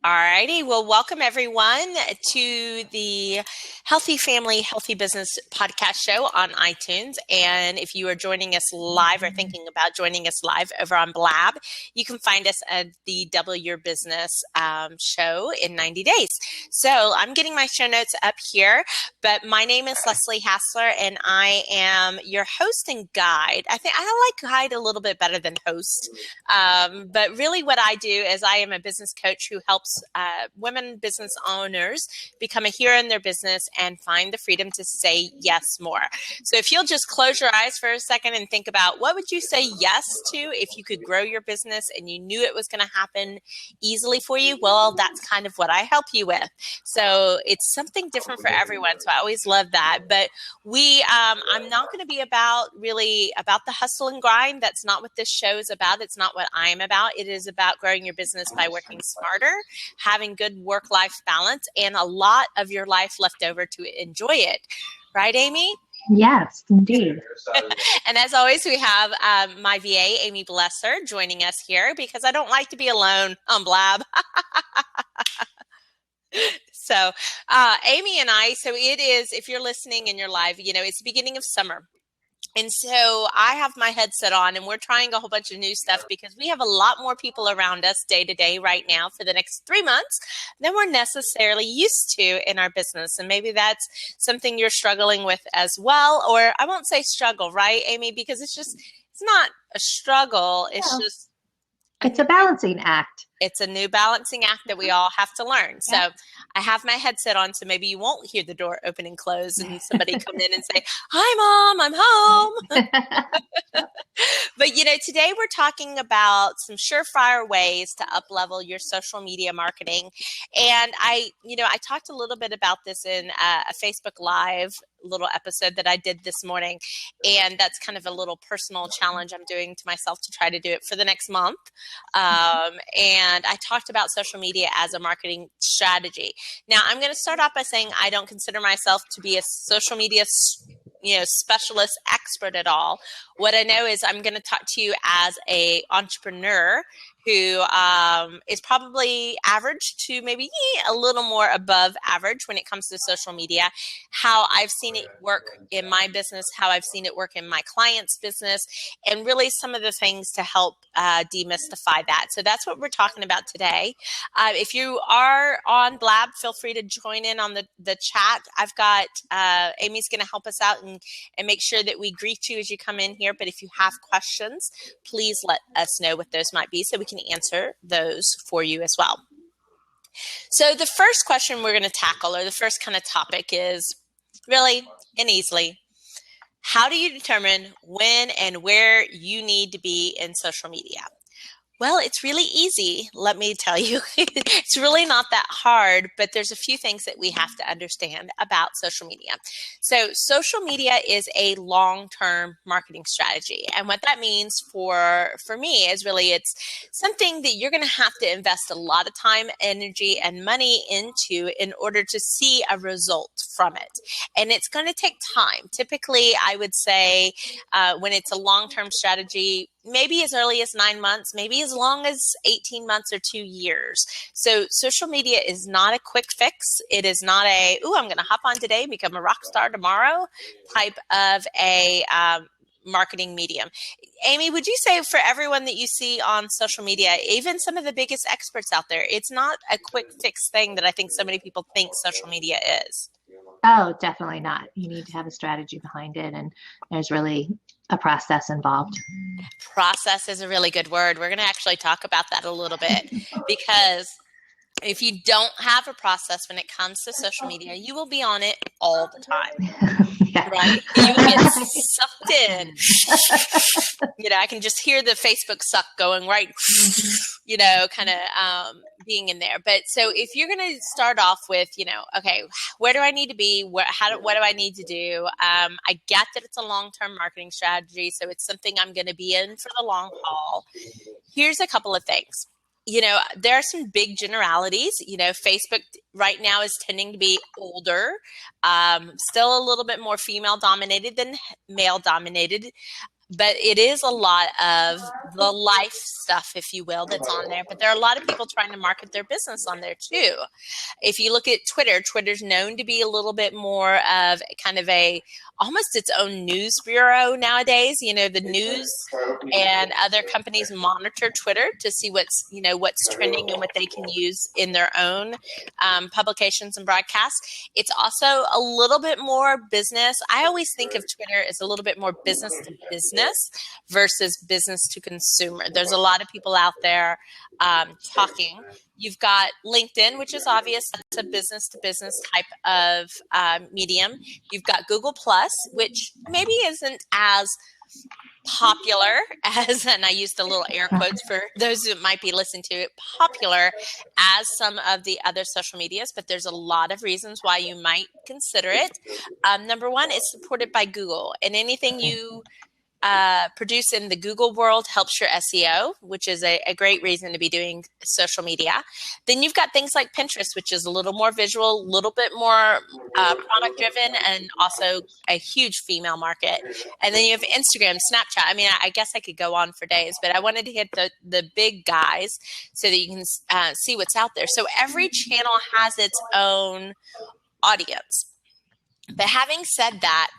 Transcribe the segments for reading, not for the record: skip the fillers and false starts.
Alrighty, well, welcome everyone to the Healthy Family, Healthy Business podcast show on iTunes. And if you are joining us live or thinking about joining us live over on Blab, you can find us at the Double Your Business show in 90 days. So I'm getting my show notes up here, but my name is Leslie Hassler and I am your host and guide. I think I like guide a little bit better than host, but really what I do is I am a business coach who helps women business owners become a hero in their business and find the freedom to say yes more. So if you'll just close your eyes for a second and think about what would you say yes to if you could grow your business and you knew it was going to happen easily for you? Well, that's kind of what I help you with. So it's something different for everyone. So I always love that. But I'm not going to be about the hustle and grind. That's not what this show is about. It's not what I'm about. It is about growing your business by working smarter, having good work-life balance, and a lot of your life left over to enjoy it. Right, Amy? Yes, indeed. And as always, we have my VA, Amy Blesser, joining us here because I don't like to be alone on Blab. So Amy and I, so it is, if you're listening and you're live, it's the beginning of summer. And so I have my headset on and we're trying a whole bunch of new stuff because we have a lot more people around us day to day right now for the next 3 months than we're necessarily used to in our business. And maybe that's something you're struggling with as well. Or I won't say struggle, right, Amy? Because it's not a struggle. It's a balancing act. It's a new balancing act that we all have to learn. So I have my headset on, so maybe you won't hear the door open and close and somebody come in and say, "Hi, Mom, I'm home." But, today we're talking about some surefire ways to up-level your social media marketing. And I talked a little bit about this in a Facebook Live little episode that I did this morning. And that's kind of a little personal challenge I'm doing to myself to try to do it for the next month. And I talked about social media as a marketing strategy. Now, I'm going to start off by saying I don't consider myself to be a social media specialist expert at all. What I know is I'm going to talk to you as a entrepreneur who is probably average to maybe a little more above average when it comes to social media, how I've seen it work in my business, how I've seen it work in my client's business, and really some of the things to help demystify that. So that's what we're talking about today. If you are on Blab, feel free to join in on the chat. I've got Amy's going to help us out and make sure that we greet you as you come in here. But if you have questions, please let us know what those might be so we can answer those for you as well. So the first question we're going to tackle, or the first kind of topic, is really and easily, how do you determine when and where you need to be in social media? Well, it's really easy, let me tell you. It's really not that hard, but there's a few things that we have to understand about social media. So social media is a long-term marketing strategy. And what that means for me is really it's something that you're going to have to invest a lot of time, energy, and money into in order to see a result from it. And it's going to take time. Typically, I would say when it's a long-term strategy, maybe as early as 9 months, maybe as long as 18 months or 2 years. So social media is not a quick fix. It is not I'm going to hop on today, become a rock star tomorrow type of a marketing medium. Amy, would you say for everyone that you see on social media, even some of the biggest experts out there, it's not a quick fix thing that I think so many people think social media is? Oh, definitely not. You need to have a strategy behind it, and there's really a process involved. Process is a really good word. We're going to actually talk about that a little bit because if you don't have a process when it comes to social media, you will be on it all the time. Yeah. Right? You will get sucked in. I can just hear the Facebook suck going right, kind of being in there. But so if you're going to start off with, okay, where do I need to be? What do I need to do? I get that it's a long-term marketing strategy, so it's something I'm going to be in for the long haul. Here's a couple of things. There are some big generalities. Facebook right now is tending to be older, still a little bit more female dominated than male dominated. but it is a lot of the life stuff, if you will, that's on there. But there are a lot of people trying to market their business on there too. If you look at Twitter, Twitter's known to be a little bit more of kind of almost its own news bureau nowadays. The news and other companies monitor Twitter to see what's trending and what they can use in their own publications and broadcasts. It's also a little bit more business. I always think of Twitter as a little bit more business to business versus business to consumer. There's a lot of people out there talking. You've got LinkedIn, which is obvious. That's a business-to-business type of medium. You've got Google Plus, which maybe isn't as popular as, and I used a little air quotes for those who might be listening to it, popular as some of the other social medias, but there's a lot of reasons why you might consider it. Number one, it's supported by Google, and anything you produce in the Google world helps your SEO, which is a great reason to be doing social media. Then you've got things like Pinterest, which is a little more visual, a little bit more product driven, and also a huge female market. And then you have Instagram, Snapchat. I mean, I guess I could go on for days, but I wanted to hit the big guys so that you can see what's out there. So every channel has its own audience. But having said that,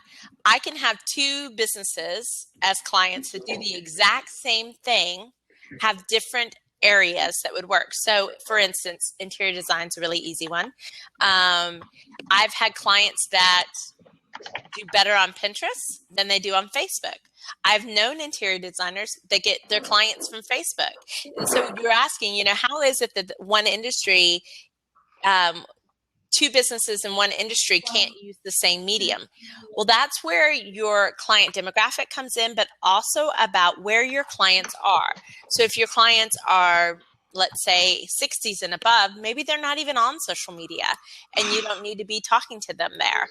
I can have two businesses as clients that do the exact same thing, have different areas that would work. So for instance, interior design is a really easy one. I've had clients that do better on Pinterest than they do on Facebook. I've known interior designers that get their clients from Facebook. And so you're asking, how is it that one industry, two businesses in one industry can't use the same medium? Well, that's where your client demographic comes in, but also about where your clients are. So if your clients are, let's say, 60s and above, maybe they're not even on social media and you don't need to be talking to them there.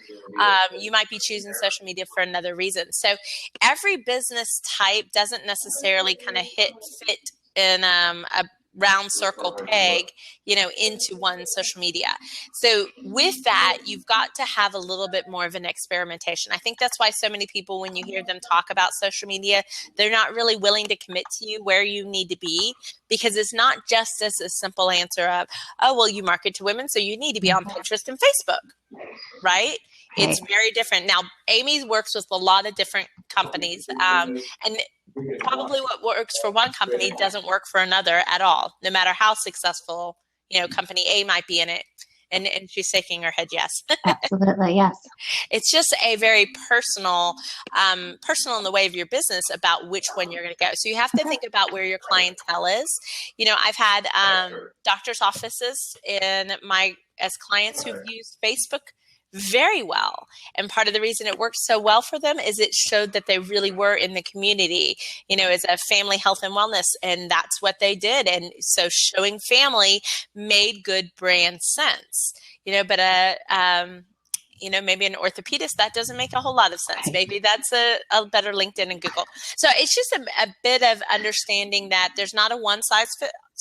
You might be choosing social media for another reason. So every business type doesn't necessarily kind of fit in a round circle peg, into one social media. So with that, you've got to have a little bit more of an experimentation. I think that's why so many people, when you hear them talk about social media, they're not really willing to commit to you where you need to be, because it's not just as a simple answer of, oh, well, you market to women, so you need to be on Pinterest and Facebook, right? It's very different. Now, Amy works with a lot of different companies, and probably what works for one company doesn't work for another at all, no matter how successful, company A might be in it. And she's shaking her head yes. Absolutely, yes. It's just a very personal in the way of your business about which one you're going to go. So you have to think about where your clientele is. I've had doctors' offices as clients who've used Facebook very well. And part of the reason it worked so well for them is it showed that they really were in the community, as a family health and wellness, and that's what they did. And so showing family made good brand sense, but maybe an orthopedist, that doesn't make a whole lot of sense. Maybe that's a better LinkedIn and Google. So it's just a bit of understanding that there's not a one size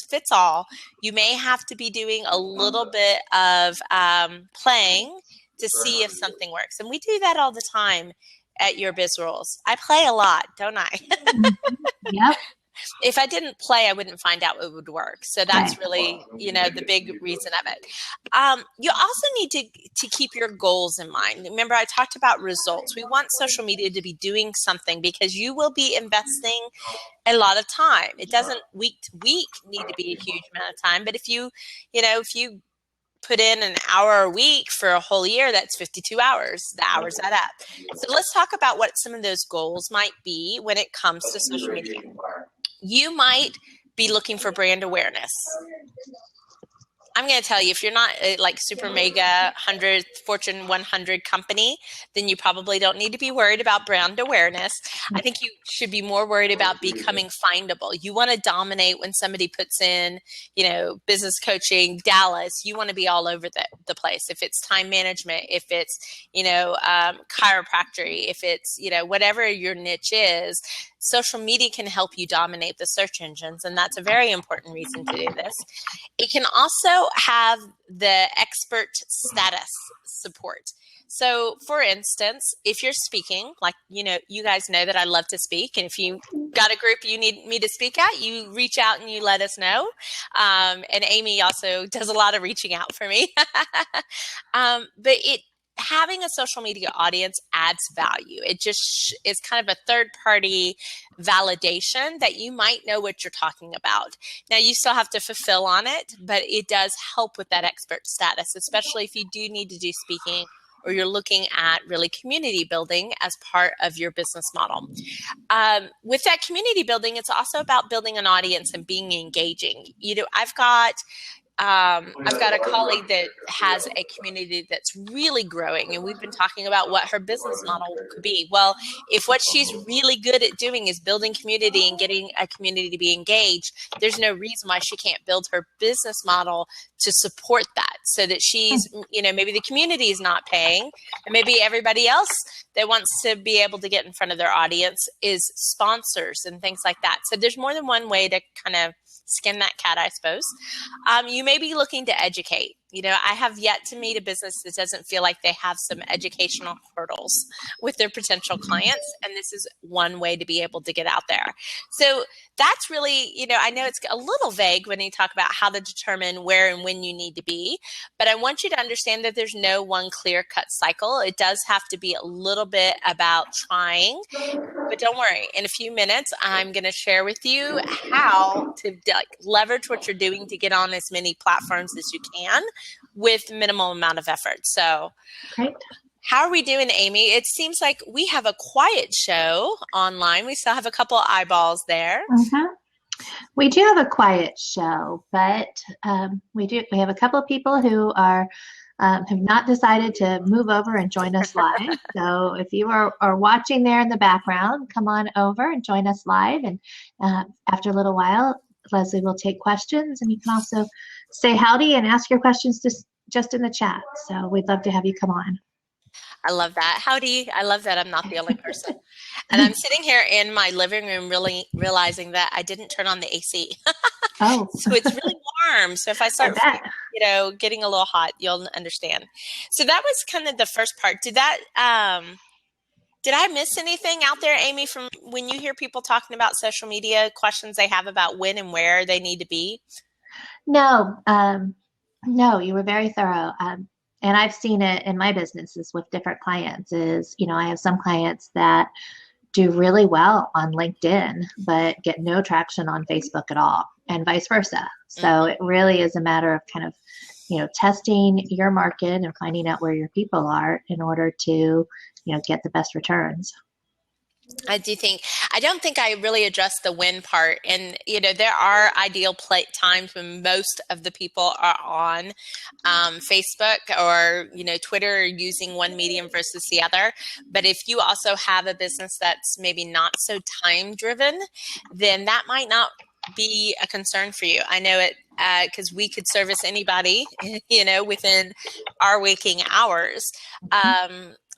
fits all. You may have to be doing a little bit of playing to see if something works. And we do that all the time at Your Biz Rules. I play a lot, don't I? Yep. If I didn't play, I wouldn't find out what would work. So that's really, the big reason of it. You also need to keep your goals in mind. Remember, I talked about results. We want social media to be doing something because you will be investing a lot of time. It doesn't week to week need to be a huge amount of time. But if you put in an hour a week for a whole year, that's 52 hours. The hours add up. So let's talk about what some of those goals might be when it comes to social media. You might be looking for brand awareness. I'm going to tell you, if you're not like super mega Fortune 100 company, then you probably don't need to be worried about brand awareness. I think you should be more worried about becoming findable. You want to dominate when somebody puts in, business coaching, Dallas, you want to be all over the place. If it's time management, if it's, chiropractic, if it's, whatever your niche is, social media can help you dominate the search engines, and that's a very important reason to do this. It can also have the expert status support. So, for instance, if you're speaking, like, you guys know that I love to speak, and if you got a group you need me to speak at, you reach out and you let us know. And Amy also does a lot of reaching out for me. But having a social media audience adds value. It just is kind of a third-party validation that you might know what you're talking about. Now, you still have to fulfill on it, but it does help with that expert status, especially if you do need to do speaking or you're looking at really community building as part of your business model. With that community building, it's also about building an audience and being engaging. I've got a colleague that has a community that's really growing, and we've been talking about what her business model could be. Well, if what she's really good at doing is building community and getting a community to be engaged, there's no reason why she can't build her business model to support that, so that she's, maybe the community is not paying, and maybe everybody else that wants to be able to get in front of their audience is sponsors and things like that. So there's more than one way to kind of skin that cat, I suppose. You may be looking to educate. I have yet to meet a business that doesn't feel like they have some educational hurdles with their potential clients. And this is one way to be able to get out there. So that's really, I know it's a little vague when you talk about how to determine where and when you need to be, but I want you to understand that there's no one clear-cut cycle. It does have to be a little bit about trying. But don't worry, in a few minutes, I'm going to share with you how to leverage what you're doing to get on as many platforms as you can with minimal amount of effort. So, Great. How are we doing, Amy? It seems like we have a quiet show online. We still have a couple eyeballs there. Mm-hmm. We do have a quiet show, but we have a couple of people who are have not decided to move over and join us live. So if you are watching there in the background, come on over and join us live. And after a little while, Leslie will take questions, and you can also say howdy and ask your questions just in the chat. So we'd love to have you come on. I love that. Howdy. I love that I'm not the only person. And I'm sitting here in my living room really realizing that I didn't turn on the AC. Oh. So it's really warm. So if I start, getting a little hot, you'll understand. So that was kind of the first part. Did I miss anything out there, Amy, from when you hear people talking about social media, questions they have about when and where they need to be? No, you were very thorough. And I've seen it in my businesses with different clients I have some clients that do really well on LinkedIn, but get no traction on Facebook at all, and vice versa. So it really is a matter of kind of, testing your market and finding out where your people are in order to, get the best returns. I don't think I really addressed the win part. And, there are ideal times when most of the people are on Facebook or, Twitter, using one medium versus the other. But if you also have a business that's maybe not so time driven, then that might not be a concern for you. I know it because we could service anybody, within our waking hours.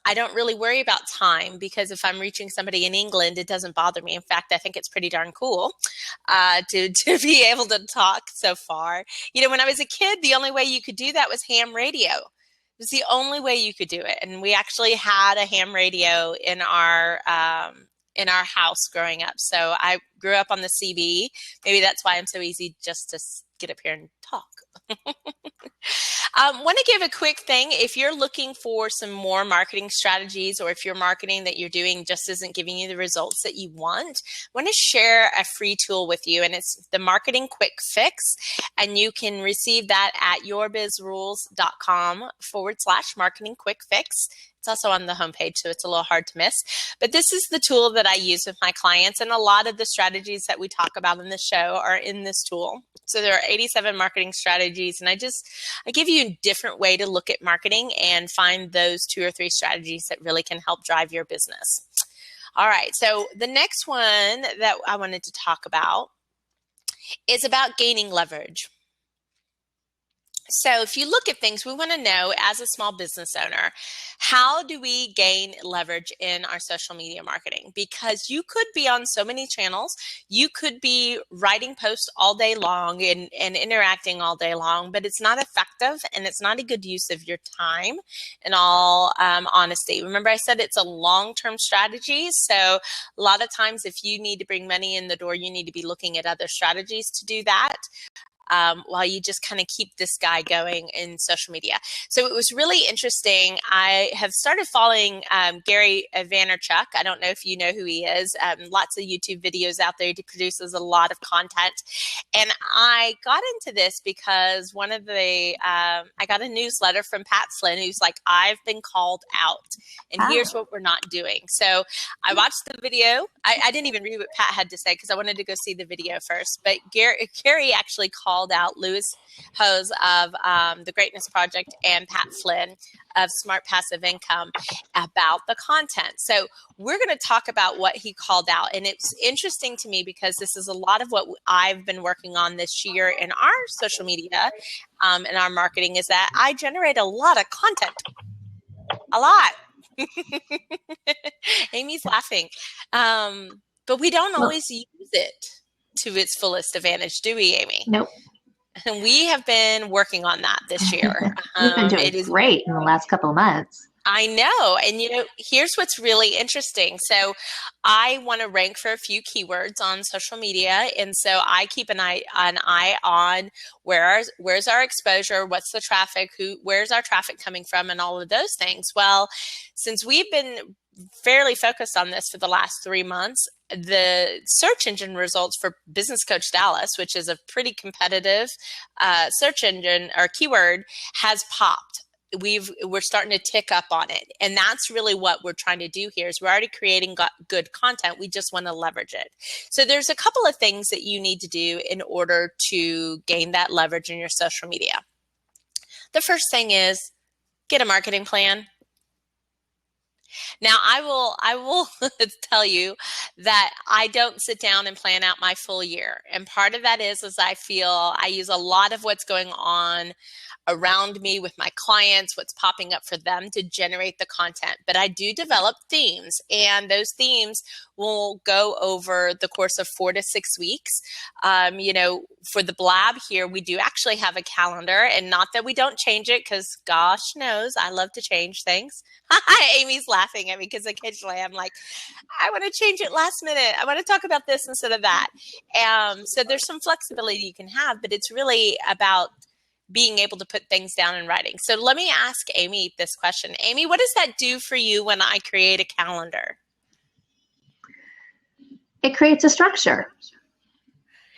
I don't really worry about time, because if I'm reaching somebody in England, it doesn't bother me. In fact, I think it's pretty darn cool to be able to talk so far. When I was a kid, the only way you could do that was ham radio. It was the only way you could do it. And we actually had a ham radio in our house growing up. So I grew up on the CB. Maybe that's why I'm so easy just to get up here and talk. Want to give a quick thing. If you're looking for some more marketing strategies, or if your marketing that you're doing just isn't giving you the results that you want, I want to share a free tool with you, and it's the Marketing Quick Fix. And you can receive that at yourbizrules.com/marketing quick fix. It's also on the homepage, so it's a little hard to miss. But this is the tool that I use with my clients, and a lot of the strategies that we talk about in the show are in this tool. So there are 87 marketing strategies, and I give you a different way to look at marketing and find those 2 or 3 strategies that really can help drive your business. All right, so the next one that I wanted to talk about is about gaining leverage. So if you look at things, we want to know as a small business owner, how do we gain leverage in our social media marketing? Because you could be on so many channels. You could be writing posts all day long and interacting all day long, but it's not effective and it's not a good use of your time, in all honesty. Remember, I said it's a long-term strategy. So a lot of times if you need to bring money in the door, you need to be looking at other strategies to do that. While you just kind of keep this guy going in social media. So it was really interesting. I have started following Gary Vaynerchuk. I don't know if you know who he is. Lots of YouTube videos out there. He produces a lot of content. And I got into this because I got a newsletter from Pat Flynn who's like, I've been called out and here's what we're not doing. So I watched the video. I didn't even read what Pat had to say because I wanted to go see the video first. But Gary actually called out Lewis Hose of the Greatness Project and Pat Flynn of Smart Passive Income about the content. So we're going to talk about what he called out. And it's interesting to me because this is a lot of what I've been working on this year in our social media and our marketing is that I generate a lot of content. A lot. Amy's laughing. But we don't always use it to its fullest advantage, do we, Amy? Nope. And we have been working on that this year. You've been doing great in the last couple of months. I know. And, here's what's really interesting. So I want to rank for a few keywords on social media. And so I keep an eye on where's our exposure, what's the traffic, where's our traffic coming from, and all of those things. Well, since we've been fairly focused on this for the last 3 months, the search engine results for Business Coach Dallas, which is a pretty competitive search engine or keyword, has popped. We're starting to tick up on it. And that's really what we're trying to do here is we're already creating good content. We just want to leverage it. So there's a couple of things that you need to do in order to gain that leverage in your social media. The first thing is get a marketing plan. Now, I will tell you that I don't sit down and plan out my full year. And part of that is I feel I use a lot of what's going on around me with my clients, what's popping up for them to generate the content. But I do develop themes, and those themes will go over the course of 4 to 6 weeks. For the blab here, we do actually have a calendar, and not that we don't change it because gosh knows I love to change things. Amy's laughing at me because occasionally I'm like, I want to change it last minute. I want to talk about this instead of that. So there's some flexibility you can have, but it's really about being able to put things down in writing. So let me ask Amy this question. Amy, what does that do for you when I create a calendar? It creates a structure.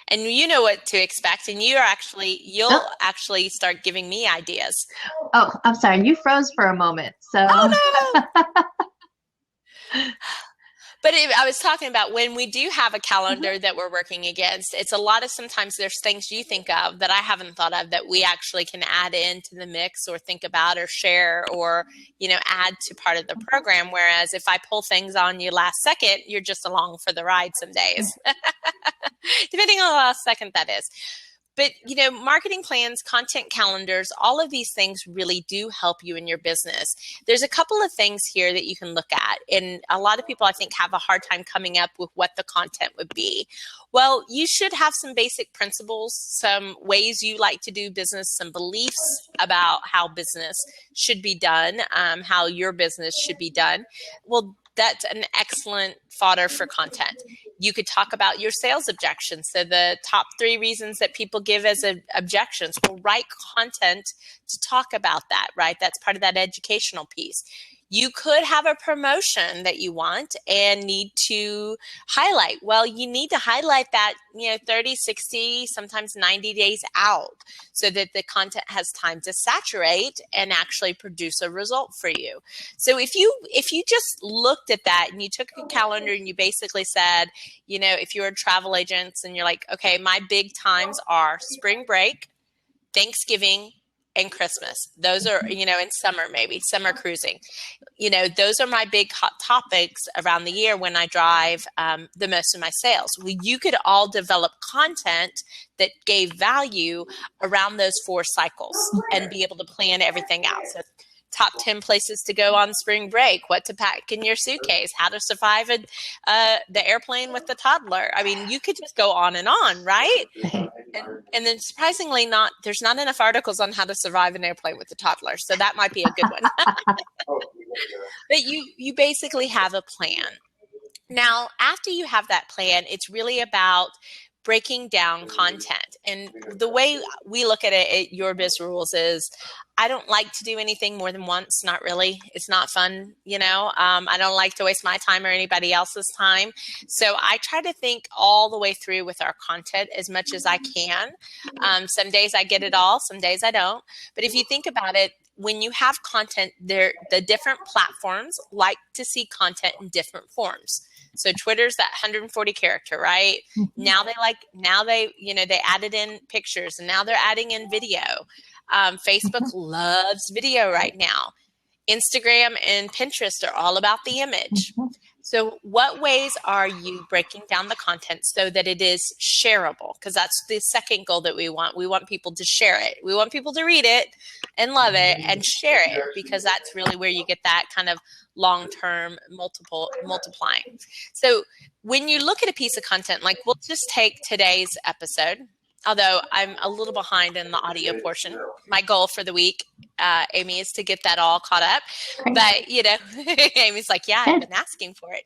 And you know what to expect, and you'll actually start giving me ideas. Oh, I'm sorry. You froze for a moment. So. Oh, no. But I was talking about when we do have a calendar that we're working against, it's a lot of sometimes there's things you think of that I haven't thought of that we actually can add into the mix or think about or share or, add to part of the program. Whereas if I pull things on you last second, you're just along for the ride some days, depending on the last second that is. But, marketing plans, content calendars, all of these things really do help you in your business. There's a couple of things here that you can look at. And a lot of people, I think, have a hard time coming up with what the content would be. Well, you should have some basic principles, some ways you like to do business, some beliefs about how business should be done, how your business should be done. Well, that's an excellent fodder for content. You could talk about your sales objections. So the top 3 reasons that people give as objections. Well, write content to talk about that, right? That's part of that educational piece. You could have a promotion that you want and need to highlight. Well, you need to highlight that, 30, 60, sometimes 90 days out so that the content has time to saturate and actually produce a result for you. So if you just looked at that and you took a calendar and you basically said, if you're a travel agent and you're like, okay, my big times are spring break, Thanksgiving, and Christmas. Those are, in summer, maybe summer cruising. Those are my big hot topics around the year when I drive the most of my sales. You could all develop content that gave value around those 4 cycles and be able to plan everything out. So top 10 places to go on spring break, what to pack in your suitcase, how to survive the airplane with the toddler. I mean, you could just go on and on, right? And then surprisingly there's not enough articles on how to survive an airplane with a toddler. So that might be a good one. But you basically have a plan. Now, after you have that plan, it's really about breaking down content. And the way we look at it at Your Biz Rules is I don't like to do anything more than once. Not really. It's not fun. I don't like to waste my time or anybody else's time. So I try to think all the way through with our content as much as I can. Some days I get it all. Some days I don't. But if you think about it, when you have content, the different platforms like to see content in different forms. So Twitter's that 140 character, right? Mm-hmm. Now they added in pictures, and now they're adding in video. Facebook loves video right now. Instagram and Pinterest are all about the image. Mm-hmm. So what ways are you breaking down the content so that it is shareable? Because that's the second goal that we want. We want people to share it. We want people to read it and love it and share it, because that's really where you get that kind of long-term multiplying. So when you look at a piece of content, like we'll just take today's episode, although I'm a little behind in the audio portion. My goal for the week, Amy, is to get that all caught up. But, Amy's like, yeah, I've been asking for it.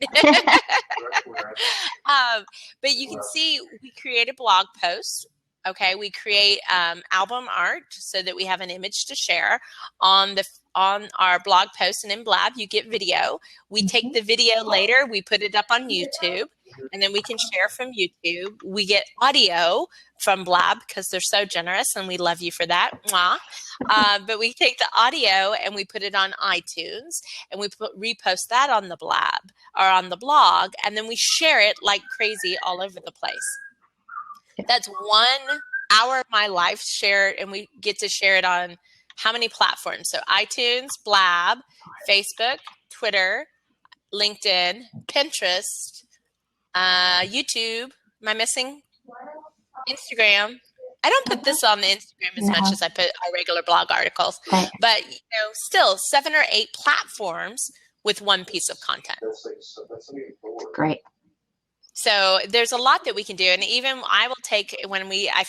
But you can see we create a blog post. Okay, we create album art so that we have an image to share on our blog post, and in Blab you get video. We take the video later, we put it up on YouTube, and then we can share from YouTube. We get audio from Blab because they're so generous, and we love you for that. But we take the audio and we put it on iTunes, and we repost that on the Blab or on the blog, and then we share it like crazy all over the place. That's 1 hour of my life shared, and we get to share it on how many platforms? So iTunes, Blab, Facebook, Twitter, LinkedIn, Pinterest, YouTube. Am I missing? Instagram. I don't put this on the Instagram as much as I put our regular blog articles, but still 7 or 8 platforms with 1 piece of content. Great. So there's a lot that we can do. And even I will take when I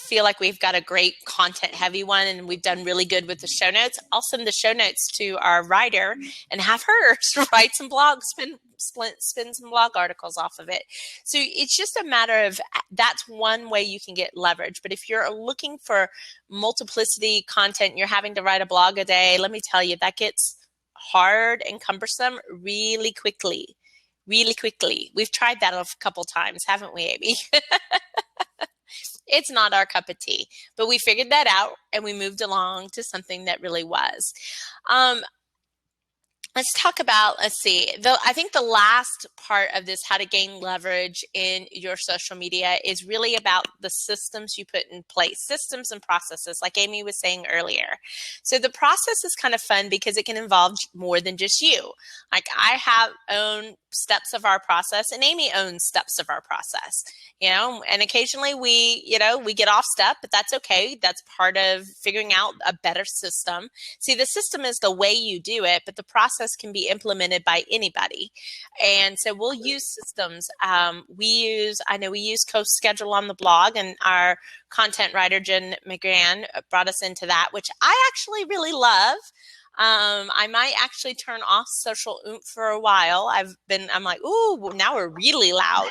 feel like we've got a great content heavy one and we've done really good with the show notes, I'll send the show notes to our writer and have her write some blogs, spin some blog articles off of it. So it's just a matter of, that's one way you can get leverage. But if you're looking for multiplicity content, you're having to write a blog a day, let me tell you, that gets hard and cumbersome really quickly. We've tried that a couple times, haven't we, Amy? It's not our cup of tea, but we figured that out and we moved along to something that really was. Let's talk about, I think the last part of this, how to gain leverage in your social media, is really about the systems you put in place, systems and processes, like Amy was saying earlier. So the process is kind of fun because it can involve more than just you. Like I own steps of our process, and Amy owns steps of our process, and occasionally we get off step, but that's okay. That's part of figuring out a better system. See, the system is the way you do it, but the process can be implemented by anybody. And so we'll use systems. We use CoSchedule on the blog, and our content writer, Jen McGran, brought us into that, which I actually really love. I might actually turn off social oomph for a while. I'm like, ooh, now we're really loud.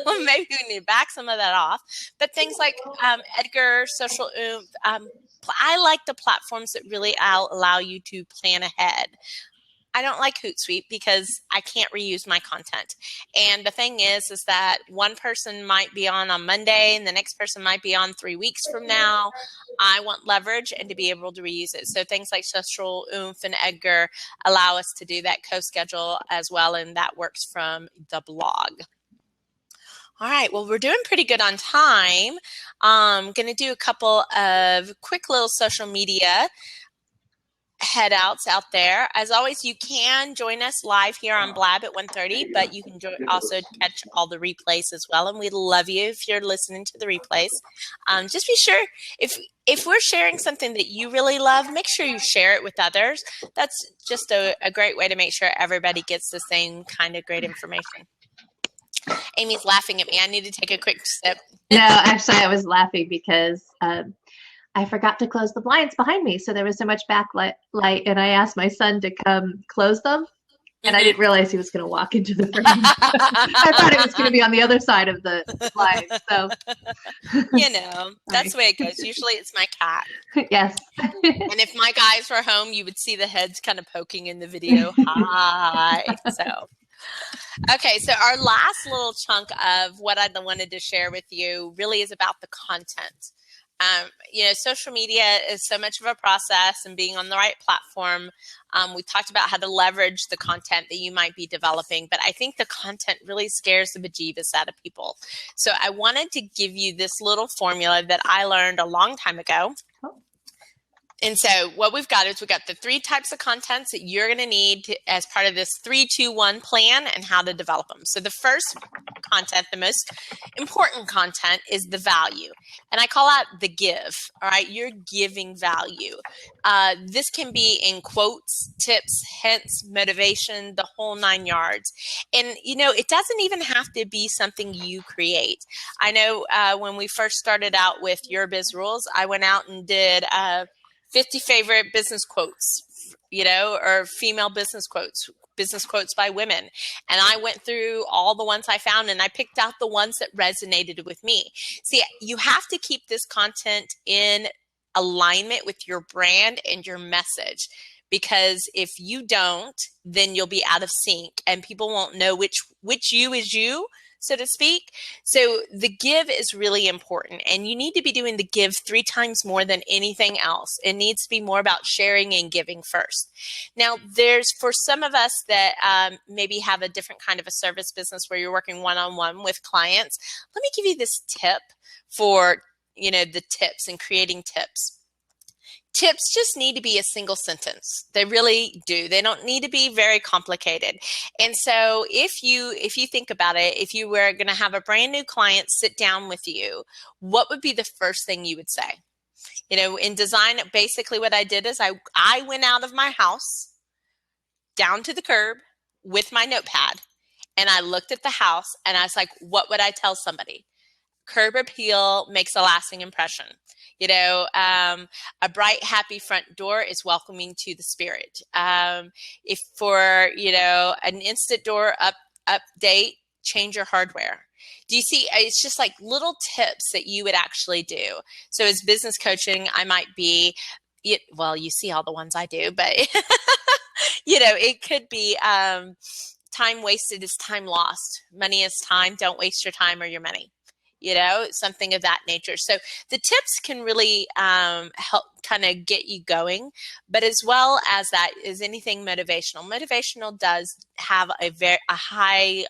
Maybe we need to back some of that off. But things like Edgar, social oomph, I like the platforms that really allow you to plan ahead. I don't like Hootsuite because I can't reuse my content. And the thing is that one person might be on Monday and the next person might be on 3 weeks from now. I want leverage and to be able to reuse it. So things like Social Oomph and Edgar allow us to do that CoSchedule as well, and that works from the blog. All right. Well, we're doing pretty good on time. I'm going to do a couple of quick little social media head outs out there. As always, you can join us live here on Blab at 1:30, but you can also catch all the replays as well. And we'd love you if you're listening to the replays. Just be sure if we're sharing something that you really love, make sure you share it with others. That's just a great way to make sure everybody gets the same kind of great information. Amy's laughing at me. I need to take a quick sip. No, actually, I was laughing because I forgot to close the blinds behind me. So there was so much backlight, and I asked my son to come close them. And I didn't realize he was going to walk into the frame. I thought it was going to be on the other side of the blinds. So, that's the way it goes. Usually it's my cat. Yes. And if my guys were home, you would see the heads kind of poking in the video. Hi. Okay, so our last little chunk of what I wanted to share with you really is about the content. Social media is so much of a process, and being on the right platform. We talked about how to leverage the content that you might be developing, but I think the content really scares the bejeebus out of people. So I wanted to give you this little formula that I learned a long time ago. And so what we've got is we've got the 3 types of contents that you're going to need as part of this 3-2-1 plan and how to develop them. So the first content, the most important content, is the value. And I call out the give. All right. You're giving value. This can be in quotes, tips, hints, motivation, the whole 9 yards. And, it doesn't even have to be something you create. I know when we first started out with Your Biz Rules, I went out and did 50 favorite business quotes, or female business quotes by women. And I went through all the ones I found, and I picked out the ones that resonated with me. See, you have to keep this content in alignment with your brand and your message, because if you don't, then you'll be out of sync and people won't know which you is you, so to speak. So the give is really important, and you need to be doing the give 3 times more than anything else. It needs to be more about sharing and giving first. Now, for some of us that maybe have a different kind of a service business where you're working one-on-one with clients, let me give you this tip for, the tips and creating tips. Tips just need to be a single sentence. They really do. They don't need to be very complicated. And so if you think about it, if you were going to have a brand new client sit down with you, what would be the first thing you would say? In design, basically what I did is I went out of my house down to the curb with my notepad, and I looked at the house and I was like, what would I tell somebody? Curb appeal makes a lasting impression. A bright, happy front door is welcoming to the spirit. If for, an instant door update, change your hardware. Do you see? It's just like little tips that you would actually do. So as business coaching, I might be, you see all the ones I do, but, it could be time wasted is time lost. Money is time. Don't waste your time or your money. Something of that nature. So the tips can really help kind of get you going, but as well as that is anything motivational. Motivational does have a high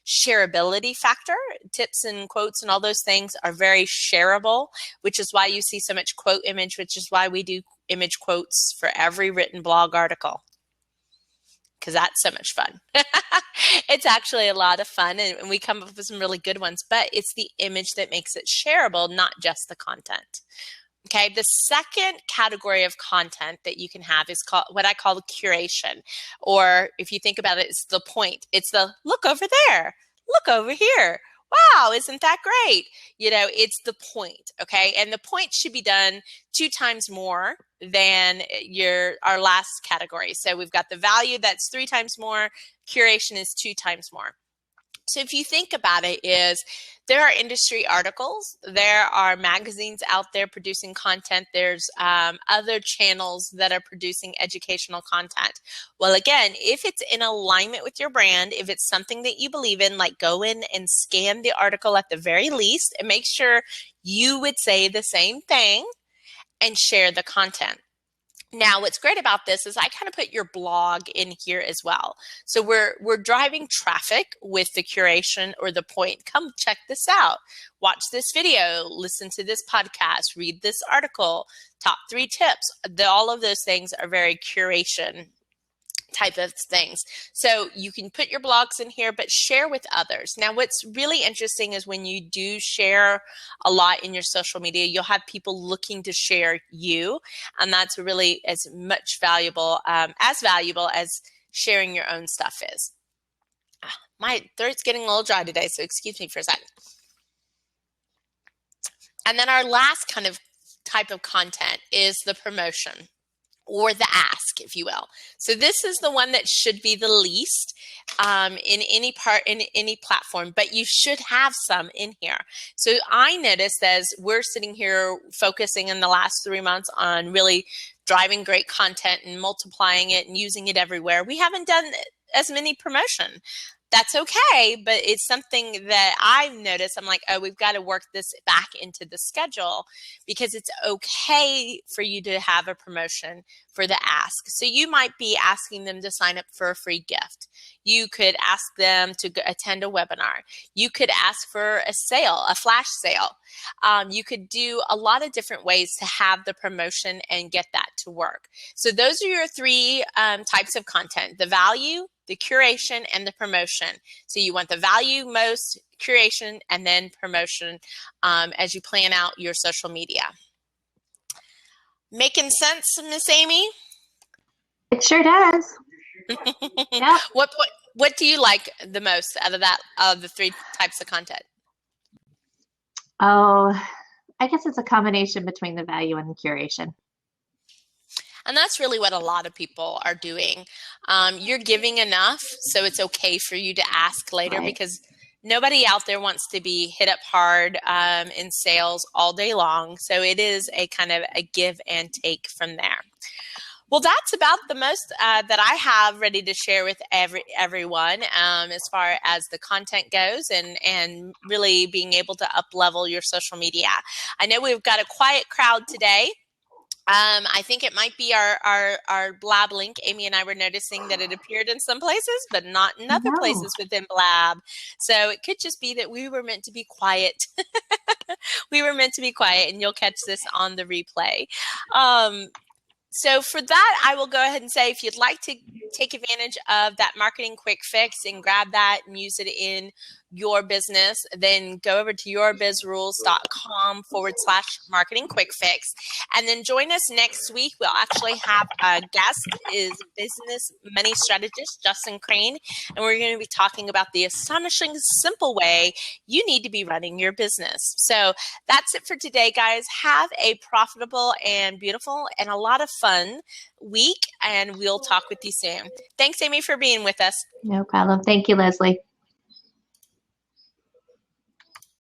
shareability factor. Tips and quotes and all those things are very shareable, which is why you see so much quote image, which is why we do image quotes for every written blog article, because that's so much fun. It's actually a lot of fun, and we come up with some really good ones, but it's the image that makes it shareable, not just the content. Okay, the second category of content that you can have is called what I call the curation, or if you think about it, it's the point. It's the look over there, look over here. Wow, isn't that great? It's the point, okay? And the point should be done 2 times more than our last category. So we've got the value, that's 3 times more. Curation is 2 times more. So if you think about it, there are industry articles, there are magazines out there producing content, there's other channels that are producing educational content. Well, again, if it's in alignment with your brand, if it's something that you believe in, like go in and scan the article at the very least and make sure you would say the same thing and share the content. Now, what's great about this is I kind of put your blog in here as well. So we're driving traffic with the curation or the point. Come check this out. Watch this video, listen to this podcast, read this article, top 3 tips. All of those things are very curation type of things. So you can put your blogs in here, but share with others. Now, what's really interesting is when you do share a lot in your social media, you'll have people looking to share you. And that's really as valuable as sharing your own stuff is. My throat's getting a little dry today, so excuse me for a second. And then our last kind of type of content is the promotion, or the ask, if you will. So this is the one that should be the least in any platform, but you should have some in here. So I noticed as we're sitting here focusing in the last 3 months on really driving great content and multiplying it and using it everywhere, we haven't done as many promotion. That's okay, but it's something that I've noticed. I'm like, oh, we've got to work this back into the schedule, because it's okay for you to have a promotion for the ask. So you might be asking them to sign up for a free gift. You could ask them to attend a webinar. You could ask for a sale, a flash sale. You could do a lot of different ways to have the promotion and get that to work. So those are your 3 types of content: the value, the curation, and the promotion. So you want the value most, curation, and then promotion as you plan out your social media. Making sense, Miss Amy? It sure does. Yeah. What do you like the most out of the 3 types of content? Oh, I guess it's a combination between the value and the curation. And that's really what a lot of people are doing. You're giving enough, so it's okay for you to ask later, Right. because nobody out there wants to be hit up hard in sales all day long. So it is a kind of a give and take from there. Well, that's about the most that I have ready to share with everyone as far as the content goes, and really being able to up level your social media. I know we've got a quiet crowd today. I think it might be our Blab link. Amy and I were noticing that it appeared in some places, but not in other places within Blab. So it could just be that we were meant to be quiet. We were meant to be quiet, and you'll catch this on the replay. So for that, I will go ahead and say, if you'd like to take advantage of that marketing quick fix and grab that and use it in your business, then go over to yourbizrules.com/marketing quick fix. And then join us next week. We'll actually have a guest, is business money strategist, Justin Krane. And we're going to be talking about the astonishing simple way you need to be running your business. So that's it for today, guys. Have a profitable and beautiful and a lot of fun week, and we'll talk with you soon. Thanks, Amy, for being with us. No problem. Thank you, Leslie.